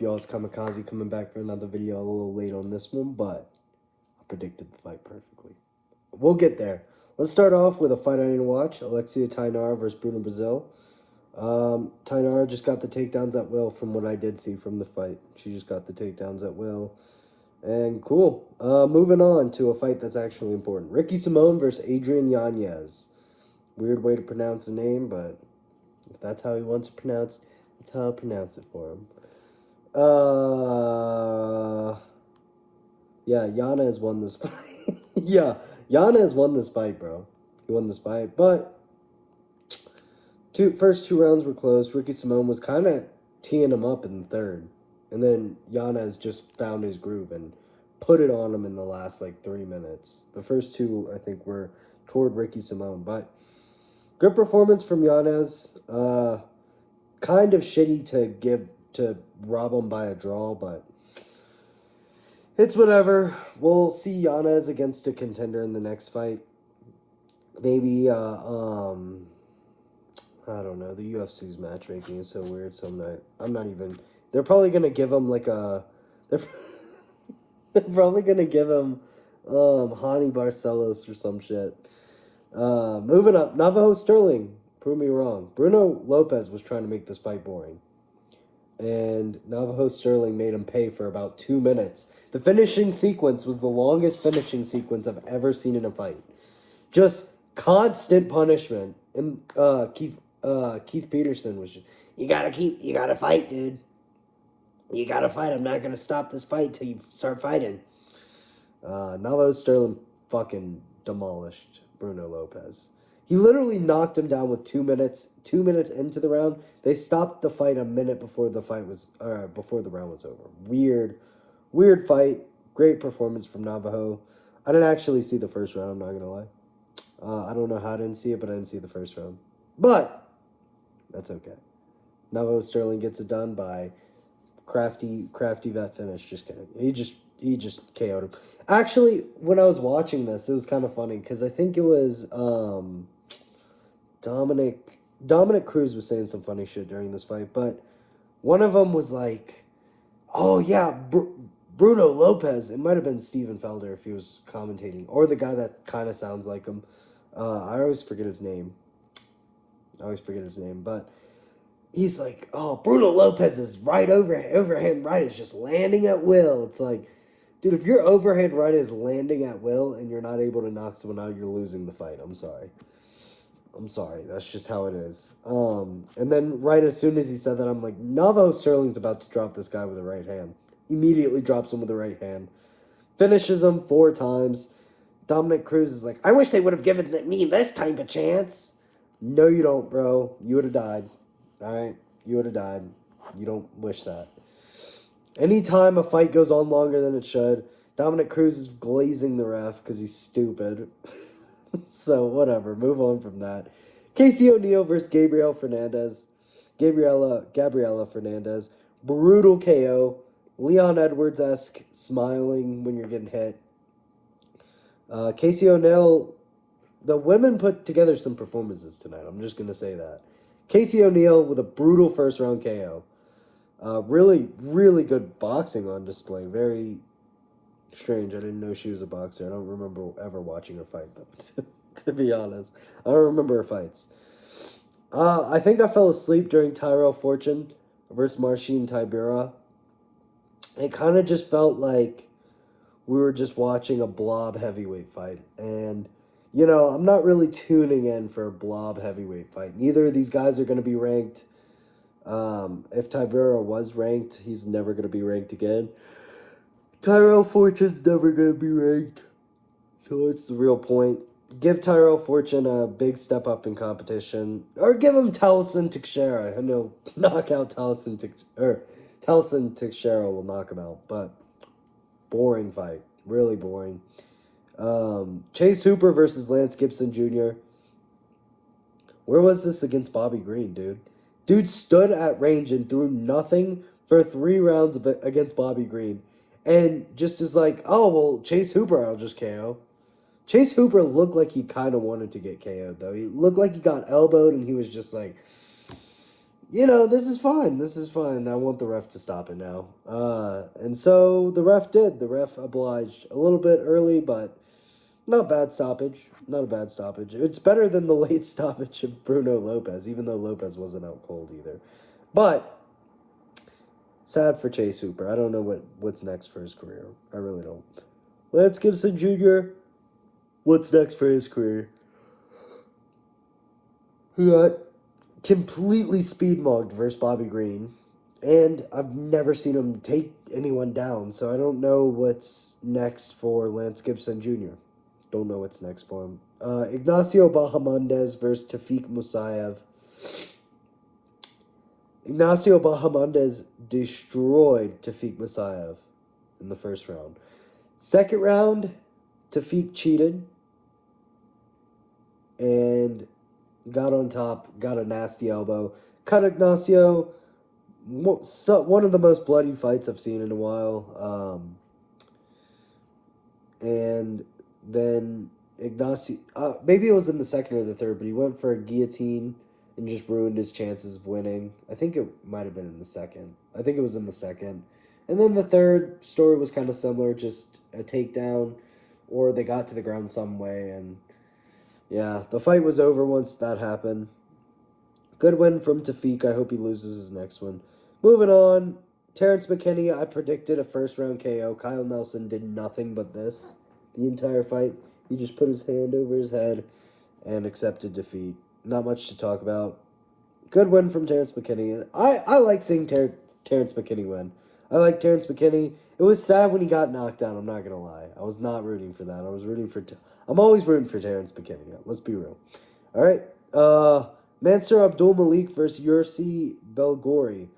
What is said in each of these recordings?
Y'all's Kamikaze coming back for another video a little late on this one, but I predicted the fight perfectly. We'll get there. Let's start off with a fight I didn't watch. Alexia Tainara versus Bruno Brazil. Tainara just got the takedowns at will from what I did see from the fight. She just got the takedowns at will. And cool. Moving on to a fight that's actually important. Ricky Simón versus Adrian Yanez. Weird way to pronounce the name, but if that's how he wants to pronounce, that's how I'll pronounce it for him. Yeah, Yanez won this fight. Yeah, Yanez won this fight, bro. He won this fight, but first two rounds were close. Ricky Simón was kind of teeing him up in the third, and then Yanez just found his groove and put it on him in the last 3 minutes. The first two, I think, were toward Ricky Simón, but good performance from Yanez. Kind of shitty to rob him by a draw, but it's whatever. We'll see Yanez against a contender in the next fight. Maybe, I don't know. The UFC's matchmaking is so weird, so I'm not even... They're probably going to give him, They're probably going to give him, Hani Barcelos or some shit. Moving up, Navajo Sterling. Prove me wrong. Bruno Lopez was trying to make this fight boring. And Navajo Sterling made him pay for about 2 minutes. The finishing sequence was the longest finishing sequence I've ever seen in a fight. Just constant punishment. And Keith Peterson was just, you gotta fight, dude. You gotta fight. I'm not gonna stop this fight till you start fighting. Navajo Sterling fucking demolished Bruno Lopez. He literally knocked him down with 2 minutes. 2 minutes into the round, they stopped the fight a minute before the round was over. Weird fight. Great performance from Navajo. I didn't actually see the first round. I'm not gonna lie. I don't know how I didn't see it, but I didn't see the first round. But that's okay. Navajo Sterling gets it done by crafty vet finish. Just kidding. He just KO'd him. Actually, when I was watching this, it was kind of funny because I think it was Dominic Cruz was saying some funny shit during this fight, but one of them was like, "Oh yeah, Bruno Lopez." It might have been Steven Felder if he was commentating, or the guy that kind of sounds like him. I always forget his name. But he's like, "Oh, Bruno Lopez's overhand right is just landing at will." It's like, dude, if your overhand right is landing at will and you're not able to knock someone out, you're losing the fight. I'm sorry. That's just how it is. And then right as soon as he said that, I'm like, Navajo Sterling's about to drop this guy with the right hand. Immediately drops him with the right hand. Finishes him 4 times. Dominic Cruz is like, I wish they would have given me this type of chance. No, you don't, bro. You would have died. All right? You would have died. You don't wish that. Anytime a fight goes on longer than it should, Dominic Cruz is glazing the ref because he's stupid. So, whatever. Move on from that. Casey O'Neill versus Gabriela Fernandez. Brutal KO. Leon Edwards-esque, smiling when you're getting hit. Casey O'Neill, the women put together some performances tonight. I'm just going to say that. Casey O'Neill with a brutal first-round KO. Really, really good boxing on display. Very strange. I didn't know she was a boxer. I don't remember ever watching her fight, though, to be honest. I don't remember her fights. I think I fell asleep during Tyrell Fortune versus Marcin Tybura. It kind of just felt like we were just watching a blob heavyweight fight. And, I'm not really tuning in for a blob heavyweight fight. Neither of these guys are going to be ranked. If Tybura was ranked, he's never going to be ranked again. Tyrell Fortune's never going to be ranked. So it's the real point. Give Tyrell Fortune a big step up in competition. Or give him Taliesin Teixeira. And he'll knock out Taliesin Teixeira will knock him out. But boring fight. Really boring. Chase Hooper versus Lance Gibson Jr. Where was this against Bobby Green, dude? Dude stood at range and threw nothing for 3 rounds against Bobby Green. And just is like, oh, well, Chase Hooper, I'll just KO. Chase Hooper looked like he kind of wanted to get KO'd, though. He looked like he got elbowed, and he was just like, this is fine. This is fine. I want the ref to stop it now. And so the ref did. The ref obliged a little bit early, but not bad stoppage. Not a bad stoppage. It's better than the late stoppage of Bruno Lopez, even though Lopez wasn't out cold either. But sad for Chase Hooper. I don't know what's next for his career. I really don't. Lance Gibson Jr., what's next for his career? He got completely speed mugged versus Bobby Green. And I've never seen him take anyone down, so I don't know what's next for Lance Gibson Jr. Don't know what's next for him. Ignacio Bahamondes versus Tafik Musayev. Ignacio Bahamondes destroyed Tafik Musayev in the first round. Second round, Tafik cheated and got on top, got a nasty elbow. Cut Ignacio. One of the most bloody fights I've seen in a while. And then Ignacio, maybe it was in the second or the third, but he went for a guillotine and just ruined his chances of winning. I think it might have been in the second. I think it was in the second. And then the third story was kind of similar, just a takedown, or they got to the ground some way, and yeah, the fight was over once that happened. Good win from Tafik. I hope he loses his next one. Moving on, Terrence McKinney, I predicted a first-round KO. Kyle Nelson did nothing but this the entire fight. He just put his hand over his head and accepted defeat. Not much to talk about. Good win from Terrence McKinney. I like seeing Terrence McKinney win. I like Terrence McKinney. It was sad when he got knocked down, I'm not going to lie. I was not rooting for that. I'm always rooting for Terrence McKinney. Let's be real. All right. Mansour Abdul Malik versus Yursi Belgori.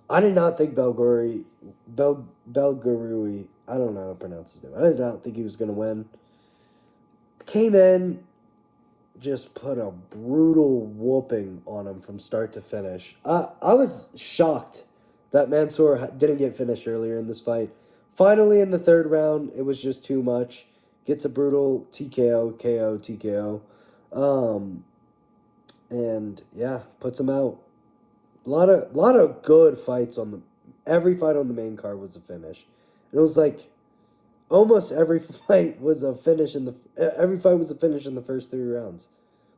I did not think Belgorui, I don't know how to pronounce his name. I did not think he was going to win. Came in, just put a brutal whooping on him from start to finish. I was shocked that Mansour didn't get finished earlier in this fight. Finally, in the third round, it was just too much. Gets a brutal TKO, KO, TKO. And yeah, puts him out. A lot of good fights every fight on the main card was a finish. And it was like almost every fight was a finish in the first 3 rounds,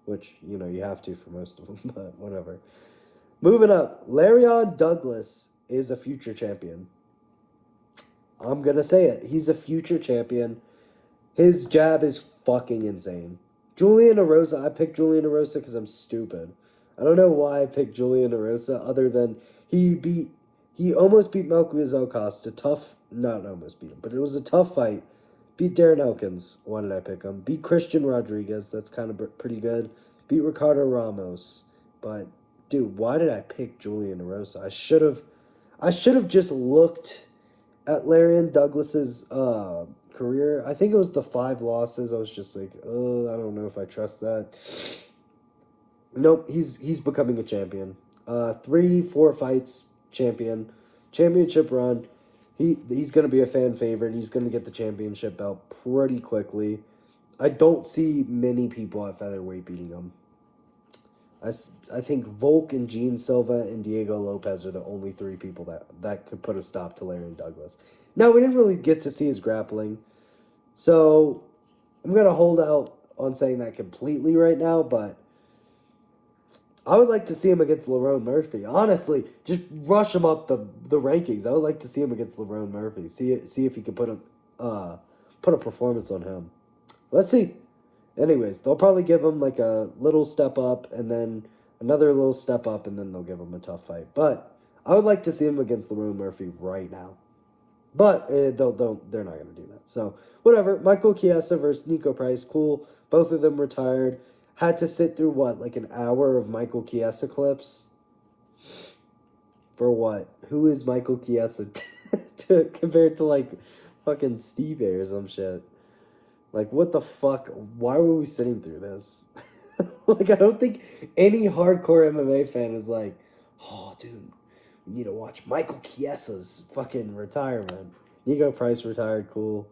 which you have to for most of them, but whatever. Moving up, Larion Douglas is a future champion. I'm gonna say it. He's a future champion. His jab is fucking insane. Julian Erosa, I picked Julian Erosa because I'm stupid. I don't know why I picked Julian Erosa other than he almost beat Malcolm Costa. Not almost beat him, but it was a tough fight. Beat Darren Elkins. Why did I pick him? Beat Christian Rodriguez. That's kind of pretty good. Beat Ricardo Ramos. But, dude, why did I pick Julian Erosa? I should have just looked at Larion Douglas's career. I think it was the 5 losses. I was just like, oh, I don't know if I trust that. Nope, he's becoming a champion. 3-4 fights, champion. Championship run. He's going to be a fan favorite. He's going to get the championship belt pretty quickly. I don't see many people at featherweight beating him. I think Volk and Gene Silva and Diego Lopez are the only 3 people that could put a stop to Larion Douglas. Now, we didn't really get to see his grappling, so I'm going to hold out on saying that completely right now, but I would like to see him against Lerone Murphy. Honestly, just rush him up the rankings. I would like to see him against Lerone Murphy. See if he can put a performance on him. Let's see. Anyways, they'll probably give him like a little step up and then another little step up, and then they'll give him a tough fight. But I would like to see him against Lerone Murphy right now. But they're not going to do that. So, whatever. Michael Chiesa versus Nico Price. Cool. Both of them retired. Had to sit through, like an hour of Michael Chiesa clips? For what? Who is Michael Chiesa compared to, like, fucking Steve A or some shit? Like, what the fuck? Why were we sitting through this? Like, I don't think any hardcore MMA fan is like, oh, dude, we need to watch Michael Chiesa's fucking retirement. Nico Price retired, cool.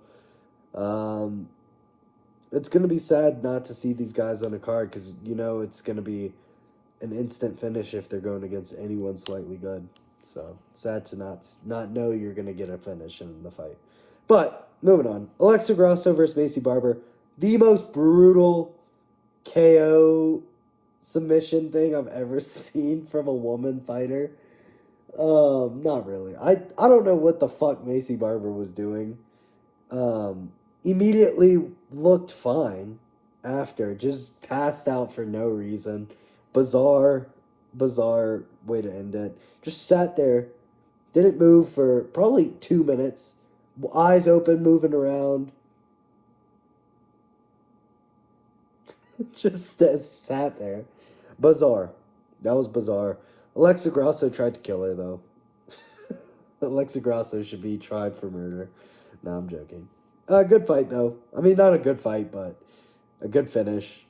It's going to be sad not to see these guys on a card because, it's going to be an instant finish if they're going against anyone slightly good. So sad to not know you're gonna get a finish in the fight. But moving on, Alexa Grasso versus Macy Barber, the most brutal KO submission thing I've ever seen from a woman fighter. Not really. I don't know what the fuck Macy Barber was doing. Immediately looked fine after, just passed out for no reason. Bizarre way to end it. Just sat there, didn't move for probably 2 minutes, eyes open, moving around. Just sat there. Bizarre. That was bizarre. Alexa Grasso tried to kill her, though. Alexa Grasso should be tried for murder. No, I'm joking. Good fight, though. I mean, not a good fight, but a good finish.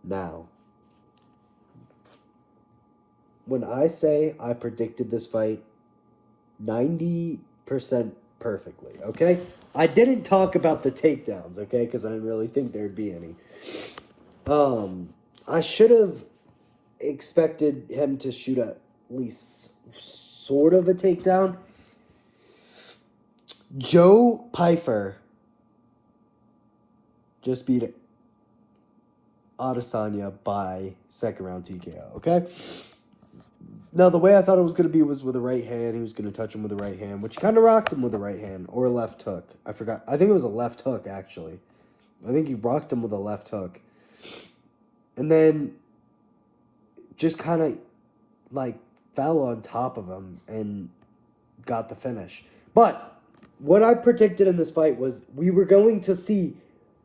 Now, when I say I predicted this fight 90% perfectly, okay? I didn't talk about the takedowns, okay? Because I didn't really think there'd be any. I should have expected him to shoot at least sort of a takedown. Joe Pyfer just beat Adesanya by second round TKO, okay? Now, the way I thought it was going to be was with a right hand. He was going to touch him with a right hand, which kind of rocked him with a right hand, or a left hook. I forgot. I think it was a left hook, actually. I think he rocked him with a left hook. And then just kind of, like, fell on top of him and got the finish. But what I predicted in this fight was we were going to see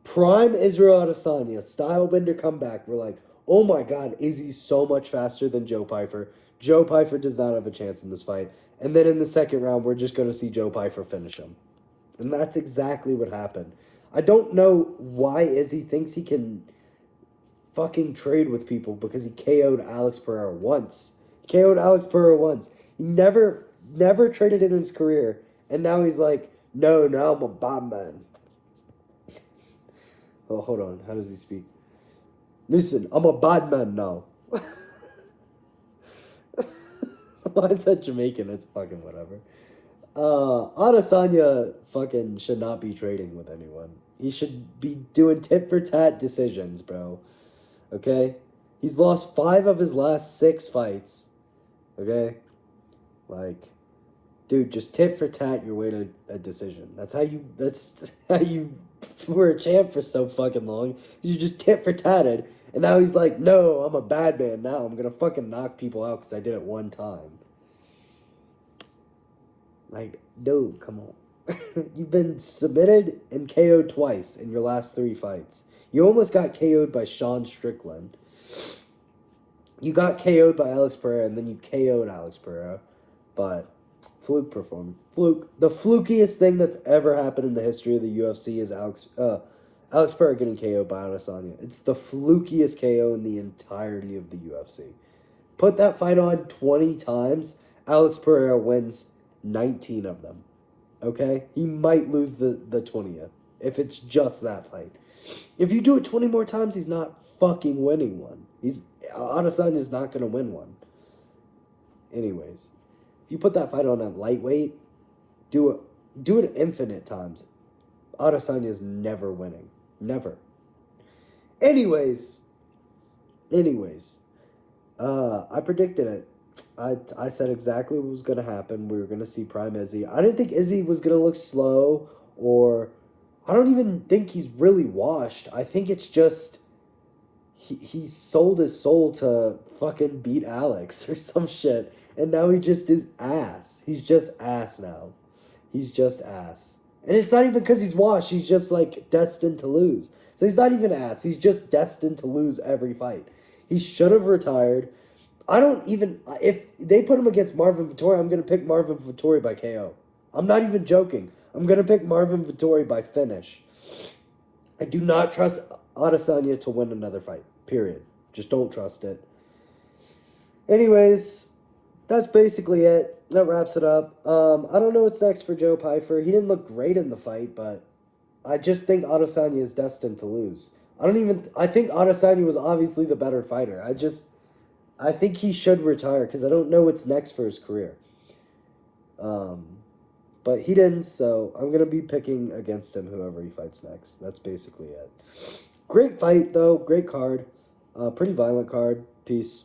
prime Israel Adesanya, style bender comeback. We're like, oh my God, Izzy's so much faster than Joe Pyfer. Joe Pyfer does not have a chance in this fight. And then in the second round, we're just going to see Joe Pyfer finish him. And that's exactly what happened. I don't know why Izzy thinks he can fucking trade with people because he KO'd Alex Pereira once. He never traded in his career. And now he's like, no, now I'm a bad man. Oh, hold on. How does he speak? Listen, I'm a bad man now. Why is that Jamaican? It's fucking whatever. Adesanya fucking should not be trading with anyone. He should be doing tit-for-tat decisions, bro. Okay? He's lost 5 of his last 6 fights. Okay? Like, dude, just tit-for-tat your way to a decision. That's how you were a champ for so fucking long. You just tit-for-tatted. And now he's like, no, I'm a bad man now. I'm going to fucking knock people out because I did it one time. Like, dude, come on. You've been submitted and KO'd twice in your last 3 fights. You almost got KO'd by Sean Strickland. You got KO'd by Alex Pereira, and then you KO'd Alex Pereira. But Fluke performed. The flukiest thing that's ever happened in the history of the UFC is Alex Pereira getting KO'd by Adesanya. It's the flukiest KO in the entirety of the UFC. Put that fight on 20 times, Alex Pereira wins 19 of them. Okay? He might lose the 20th if it's just that fight. If you do it 20 more times, he's not fucking winning one. Adesanya's not going to win one. Anyways, if you put that fight on at lightweight, do it infinite times. Adesanya's never winning. Never. Anyways, I predicted it. I said exactly what was going to happen. We were going to see prime Izzy. I didn't think Izzy was going to look slow, or I don't even think he's really washed. I think it's just he sold his soul to fucking beat Alex or some shit, and now he just is ass. He's just ass now. He's just ass. And it's not even because he's washed. He's just, like, destined to lose. So he's not even ass. He's just destined to lose every fight. He should have retired. If they put him against Marvin Vettori, I'm going to pick Marvin Vettori by KO. I'm not even joking. I'm going to pick Marvin Vettori by finish. I do not trust Adesanya to win another fight. Period. Just don't trust it. Anyways, that's basically it. That wraps it up. I don't know what's next for Joe Pyfer. He didn't look great in the fight, but I just think Adesanya is destined to lose. I think Adesanya was obviously the better fighter. I think he should retire because I don't know what's next for his career. Um, but he didn't, so I'm gonna be picking against him whoever he fights next. That's basically it. Great fight though, great card, pretty violent card. Peace.